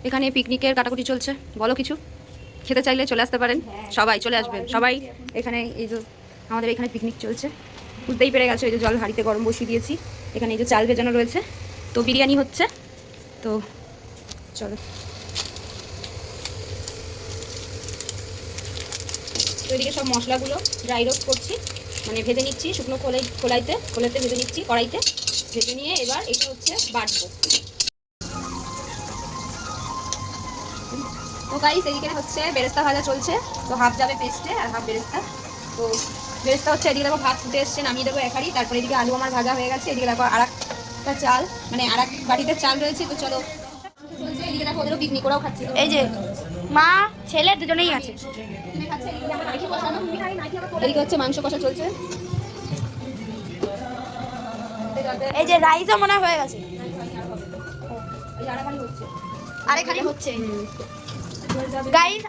এখানে পিকনিকের কাটাকুটি চলছে। বলো কিছু, খেতে চাইলে চলে আসতে পারেন, সবাই চলে আসবেন সবাই। এখানে এই যে আমাদের এখানে পিকনিক চলছে, বুঝতেই পেরে গেছে। এই যে জল হাঁড়িতে গরম বসিয়ে দিয়েছি, এখানে এই যে চাল ভেজানো রয়েছে, তো বিরিয়ানি হচ্ছে। তো চলো, তো এদিকে সব মশলাগুলো ড্রাই রোস্ট করছি, মানে ভেজে নিচ্ছি শুকনো খোলাইতে ভেজে নিচ্ছি কড়াইতে, ভেজে নিয়ে এবার এটা হচ্ছে বাটবো। তো গাইস এদিকে হচ্ছে বেরেস্তা ভাজা চলছে, তো হাফ যাবে পেস্টে আর হাফ বেরেস্তা। তো বেরেস্তা হচ্ছে, এদিকে দেখো ভাত ফুটে এসছে, নামিয়ে দেবো এক হাঁড়ি। তারপরে এদিকে আলু আমার ভাজা হয়ে গেছে, এদিকে দেখো আর একটা চাল, মানে আর এক বাটিতে চাল রয়েছে। তো চলো চলছে, এদিকে দেখো ওদেরও পিকনিক, ওরাও খাচ্ছে। এই যে মা ছেলে দুজনেই আছে। এদিকে হচ্ছে মাংস কষা চলছে। এই যে রাইসও মনে হয়ে গেছে, আরেকখানি হচ্ছে গাইস।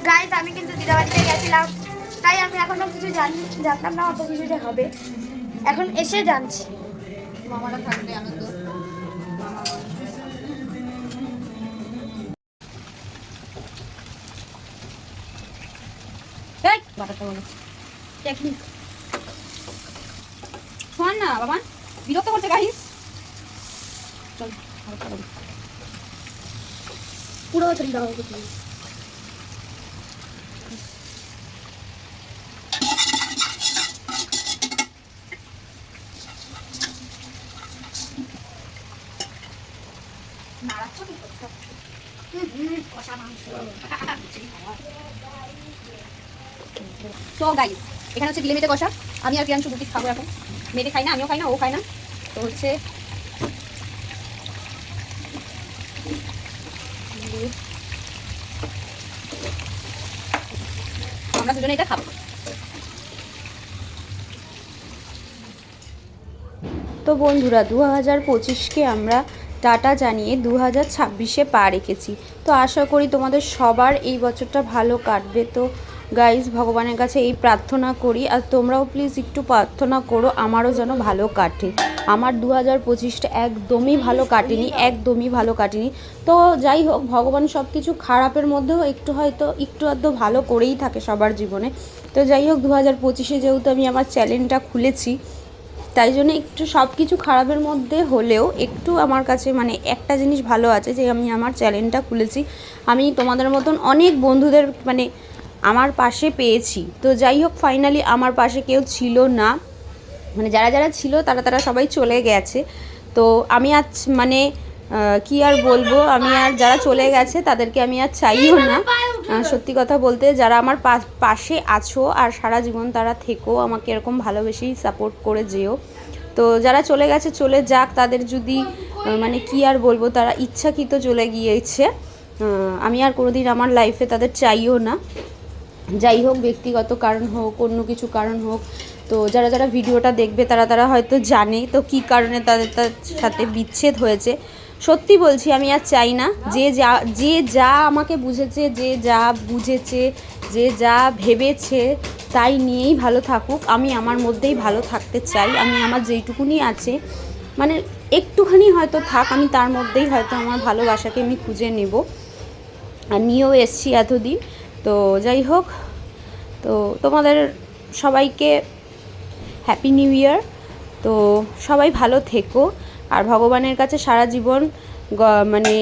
গাইস আমি কিন্তু দিদাবাড়িতে গেছিলাম, তাই আমি এখনো কিছু জানতাম না অত কিছু যে হবে, এখন এসে জানছি। মামারা থাকলে আনন্দ। বাটারটা বলো টেকনিক, শোন না বাবা, বিরক্ত করছে গাইস। চল পুরো চলে যাবো কিছু। সো গাইস এখানে হচ্ছে গিলে মেটে কষা, আমি আর প্রিয়াংশু দুটি খাবো এখন। মেটে খাই না, আমিও খাই না, ও খায় না। তো হচ্ছে আমরা দুজনে এটা খাবো। তো বন্ধুরা 2025কে আমরা টাটা জানিয়ে 2026-এ পা রেখেছি। তো আশা করি তোমাদের সবার এই বছরটা ভালো কাটবে। তো গাইস ভগবানের কাছে এই প্রার্থনা করি, আর তোমরাও প্লিজ একটু প্রার্থনা করো আমারও যেন ভালো কাটে। আমার 2025টা একদমই ভালো কাটেনি, একদমই ভালো কাটেনি। তো যাই হোক, ভগবান সব কিছু খারাপের মধ্যেও একটু হয়তো একটু আধটু ভালো করেই থাকে সবার জীবনে। তো যাই হোক 2025-এ যেহেতু আমি আমার চ্যানেলটা খুলেছি, তাই জন্য একটু সব কিছু খারাপের মধ্যে হলেও একটু আমার কাছে মানে একটা জিনিস ভালো আছে, যে আমি আমার চ্যানেলটা খুলেছি, আমি তোমাদের মতন অনেক বন্ধুদের মানে আমার পাশে পেয়েছি। তো যাই হোক ফাইনালি আমার পাশে কেউ ছিল না, মানে যারা যারা ছিল তারা সবাই চলে গেছে। তো আমি আজ মানে কি আর বলবো, আমি আর যারা চলে গেছে তাদেরকে আমি আর চাইও না। সত্যি কথা বলতে যারা আমার পাশে আছো আর সারা জীবন তারা থেকো, আমাকে এরকম ভালোবেসেই সাপোর্ট করে যেও। তো যারা চলে গেছে চলে যাক, তাদের যদি মানে কি আর বলবো, তারা ইচ্ছাকৃত চলে গিয়েছে, আমি আর কোনোদিন আমার লাইফে তাদের চাইও না। যাই হোক ব্যক্তিগত কারণ হোক, অন্য কিছু কারণ হোক, তো যারা যারা ভিডিওটা দেখবে তারা হয়তো জানে তো কী কারণে তাদের সাথে বিচ্ছেদ হয়েছে। সত্যি বলছি আমি আর চাই না, যে যা আমাকে বুঝেছে, যে যা বুঝেছে, যে যা ভেবেছে তাই নিয়েই ভালো থাকুক। আমি আমার মধ্যেই ভালো থাকতে চাই। আমি আমার যেইটুকুনি আছে মানে একটুখানি হয়তো থাক, আমি তার মধ্যেই হয়তো আমার ভালোবাসাকে আমি খুঁজে নেব, আর নিয়েও এসছি এতদিন। তো যাই হোক, তো তোমাদের সবাইকে হ্যাপি নিউ ইয়ার। তো সবাই ভালো থেকো, আর ভগবানের কাছে সারা জীবন মানে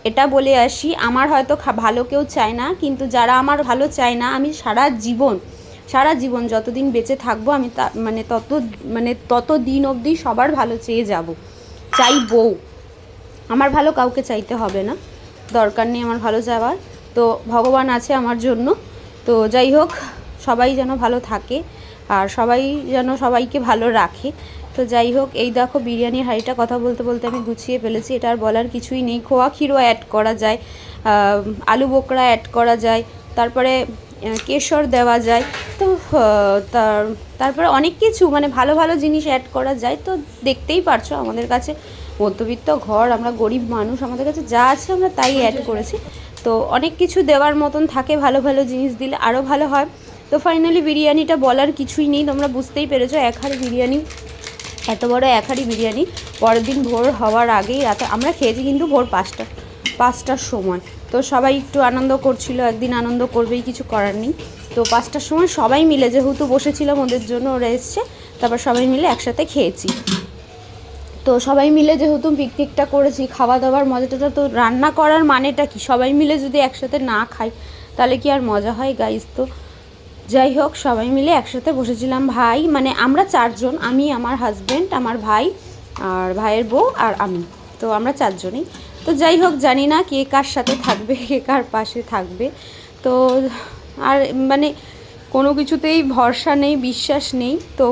এটা বলে আসি, আমার হয়তো ভালো কেউ চায় না, কিন্তু যারা আমার ভালো চায় না আমি সারা জীবন যতদিন বেঁচে থাকবো আমি তত দিন অবধি সবার ভালো চেয়ে যাব, চাইবো। আমার ভালো কাউকে চাইতে হবে না, দরকার নেই আমার ভালো চাওয়ার। তো ভগবান আছে আমার জন্য। তো যাই হোক সবাই যেন ভালো থাকে, আর সবাই যেন সবাইকে ভালো রাখে। তো যাই হোক এই দেখো বিরিয়ানির হাঁড়িটা কথা বলতে বলতে আমি গুছিয়ে ফেলেছি, এটা আর বলার কিছুই নেই। খোয়া ক্ষীরও অ্যাড করা যায়, আলু বোকরা অ্যাড করা যায়, তারপরে কেশর দেওয়া যায়। তো তারপরে অনেক কিছু মানে ভালো ভালো জিনিস অ্যাড করা যায়। তো দেখতেই পারছো আমাদের কাছে মধ্যবিত্ত ঘর, আমরা গরিব মানুষ, আমাদের কাছে যা আছে আমরা তাই অ্যাড করেছি। তো অনেক কিছু দেওয়ার মতন থাকে, ভালো ভালো জিনিস দিলে আরও ভালো হয়। তো ফাইনালি বিরিয়ানিটা বলার কিছুই নেই, তোমরা বুঝতেই পেরেছো, এক হাঁড়ি বিরিয়ানি এত বড় এক হাঁড়ি বিরিয়ানি পরের দিন ভোর হওয়ার আগেই রাতে আমরা খেয়েছি, কিন্তু ভোর 5টার সময়। তো সবাই একটু আনন্দ করছিল, একদিন আনন্দ করবেই, কিছু করার নেই। তো 5টার সময় সবাই মিলে যেহেতু বসেছিলাম ওদের জন্য, ওরা এসছে, তারপর সবাই মিলে একসাথে খেয়েছি। তো সবাই মিলে যেহেতু পিকনিকটা করেছি, খাওয়া দাওয়ার মজাটা, তো রান্না করার মানেটা কি, সবাই মিলে যদি একসাথে না খাই তাহলে কি আর মজা হয় গাইস। তো যাই হোক, সবাই মিলে একসাথে বসেছিলাম। ভাই মানে আমরা 4 জন, আমি, আমার হাজব্যান্ড, আমার ভাই আর ভাইয়ের বউ আর আমি, তো আমরা 4 জনই। তো যাই হোক, জানি না কে কার সাথে থাকবে, কে কার পাশে থাকবে। তো আর মানে কোনো কিছুতেই ভরসা নেই, বিশ্বাস নেই। তো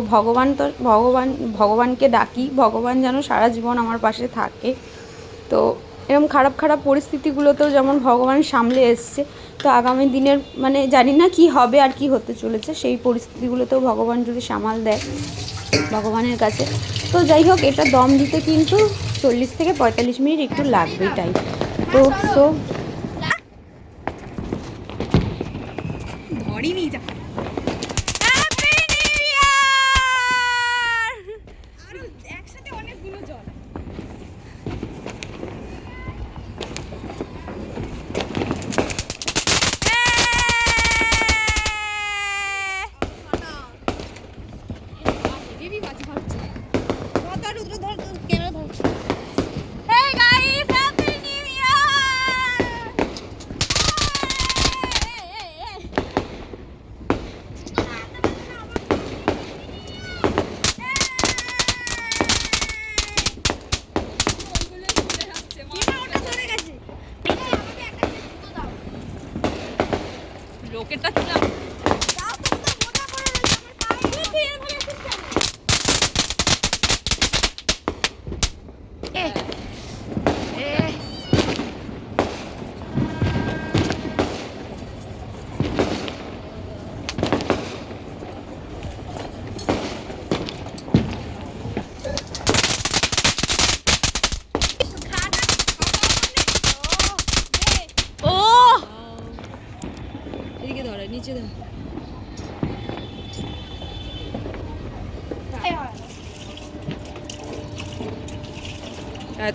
ভগবানকে ডাকি, ভগবান যেন সারা জীবন আমার পাশে থাকে। তো এরকম খারাপ খারাপ পরিস্থিতিগুলোতেও যেমন ভগবান সামলে এসছে, তো আগামী দিনের মানে জানি না কি হবে আর কি হতে চলেছে, সেই পরিস্থিতিগুলোতেও ভগবান যদি সামাল দেয় ভগবানের কাছে। তো যাই হোক, এটা দম দিতে কিন্তু 40 থেকে 45 মিনিট একটু লাগবেই টাইম। তো ধরিনি যা একসাথে অনেকগুলো জল। রকেটটা ছিলাম নিচে দাও।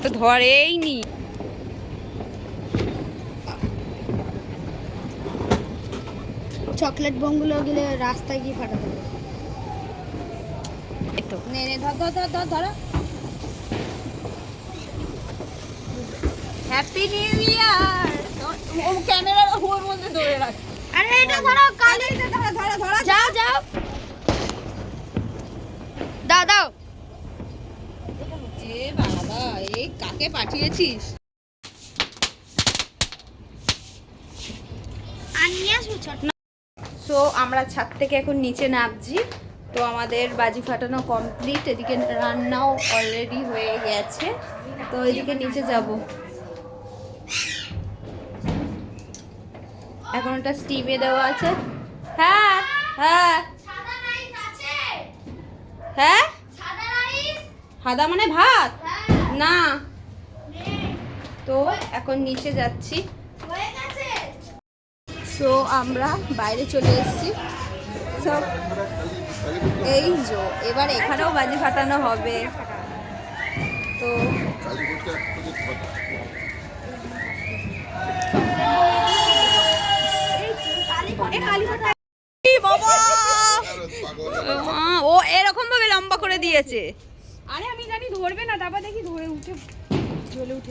তো ধরেই নি। চকলেট বোমগুলো গেলে রাস্তায় গিয়ে ফাটাতে হবে। নে নে ধর ধর ধর ধর ধরো। Happy new year. ও ক্যামেরার ওর মধ্যে ধরে রাখ। আরে এটা ধরো, কালে ধরো ধরো ধরো। যাও যাও, দাও দাও। এ বাবা, এই কাকে পাঠিয়েছিস? আর নিয়ে আসবো ছোট। সো আমরা ছাদ থেকে এখন নিচে নামছি। তো আমাদের বাজি ফাটানো কমপ্লিট, এদিকে রান্নাও অলরেডি হয়ে গেছে। তো এদিকে নিচে যাব। এখন ওটা স্টিমে দেওয়া আছে। হ্যাঁ হ্যাঁ সাদা রাইস আছে? হ্যাঁ, সাদা রাইস? সাদা মানে ভাত না। নে, তো এখন নিচে যাচ্ছি। হয়ে গেছে। সো আমরা বাইরে চলে এসেছি। সব এই যো, এবার এখানেও বাজি ফাটানো হবে। তো ও এরকম ভাবে লম্বা করে দিয়েছে। আরে আমি জানি ধরবে না, তারপর দেখি ধরে উঠে জ্বলে উঠে